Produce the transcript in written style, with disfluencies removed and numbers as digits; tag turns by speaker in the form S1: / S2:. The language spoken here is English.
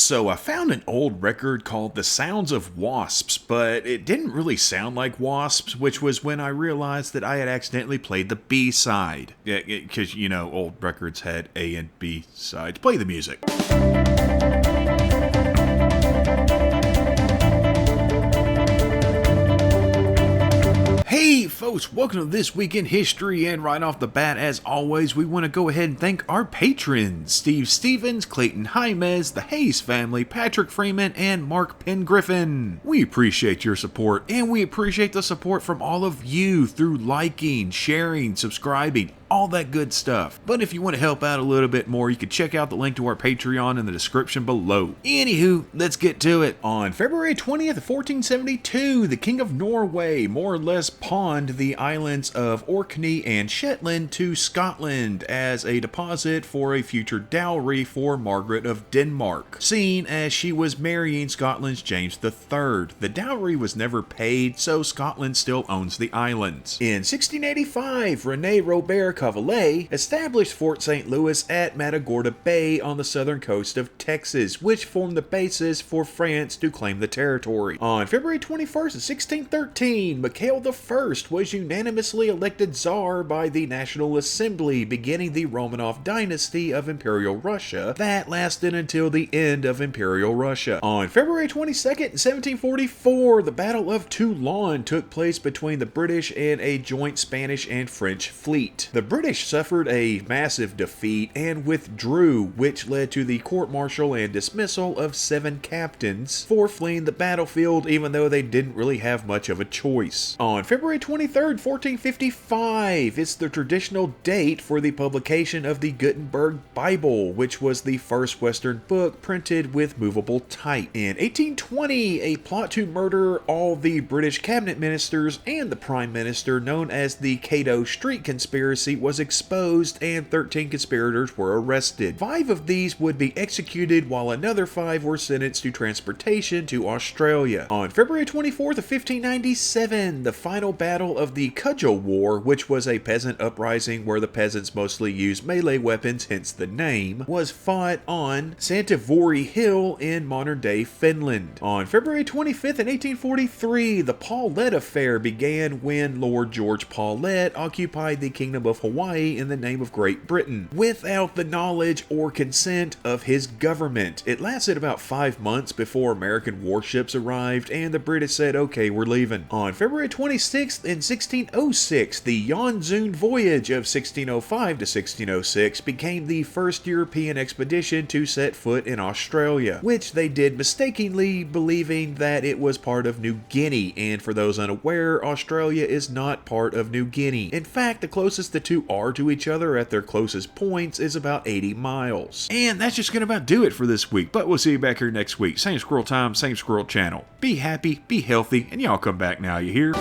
S1: So I found an old record called The Sounds of Wasps, but it didn't really sound like wasps, which was when I realized that I had accidentally played the B-side. Yeah, because, old records had A and B sides. Play the music. Hey folks, welcome to This Week in History, and right off the bat, as always, we want to go ahead and thank our patrons, Steve Stevens, Clayton Jaimez, the Hayes family, Patrick Freeman, and Mark Penn-Griffin. We appreciate your support, and we appreciate the support from all of you through liking, sharing, subscribing, all that good stuff. But if you want to help out a little bit more, you can check out the link to our Patreon in the description below. Anywho, let's get to it. On February 20th, 1472, the King of Norway more or less pawned the islands of Orkney and Shetland to Scotland as a deposit for a future dowry for Margaret of Denmark, seeing as she was marrying Scotland's James III. The dowry was never paid, so Scotland still owns the islands. In 1685, René Robert Cavelier established Fort St. Louis at Matagorda Bay on the southern coast of Texas, which formed the basis for France to claim the territory. On February 21st, 1613, Mikhail I was unanimously elected Tsar by the National Assembly, beginning the Romanov dynasty of Imperial Russia that lasted until the end of Imperial Russia. On February 22nd, 1744, the Battle of Toulon took place between the British and a joint Spanish and French fleet. The British suffered a massive defeat and withdrew, which led to the court-martial and dismissal of 7 captains for fleeing the battlefield, even though they didn't really have much of a choice. On February 23rd, 1455, it's the traditional date for the publication of the Gutenberg Bible, which was the first Western book printed with movable type. In 1820, a plot to murder all the British cabinet ministers and the Prime Minister, known as the Cato Street Conspiracy, was exposed and 13 conspirators were arrested. 5 of these would be executed while another 5 were sentenced to transportation to Australia. On February 24th of 1597, the final battle of the Cudgel War, which was a peasant uprising where the peasants mostly used melee weapons, hence the name, was fought on Santavori Hill in modern-day Finland. On February 25th in 1843, the Paulet Affair began when Lord George Paulet occupied the Kingdom of Hawaii in the name of Great Britain, without the knowledge or consent of his government. It lasted about 5 months before American warships arrived, and the British said, okay, we're leaving. On February 26th in 1606, the Yonzun Voyage of 1605 to 1606 became the first European expedition to set foot in Australia, which they did mistakenly believing that it was part of New Guinea, and for those unaware, Australia is not part of New Guinea. In fact, the closest the two are to each other at their closest points is about 80 miles. And that's just gonna about do it for this week, but we'll see you back here next week. Same squirrel time, same squirrel channel. Be happy, be healthy, and y'all come back now, you hear?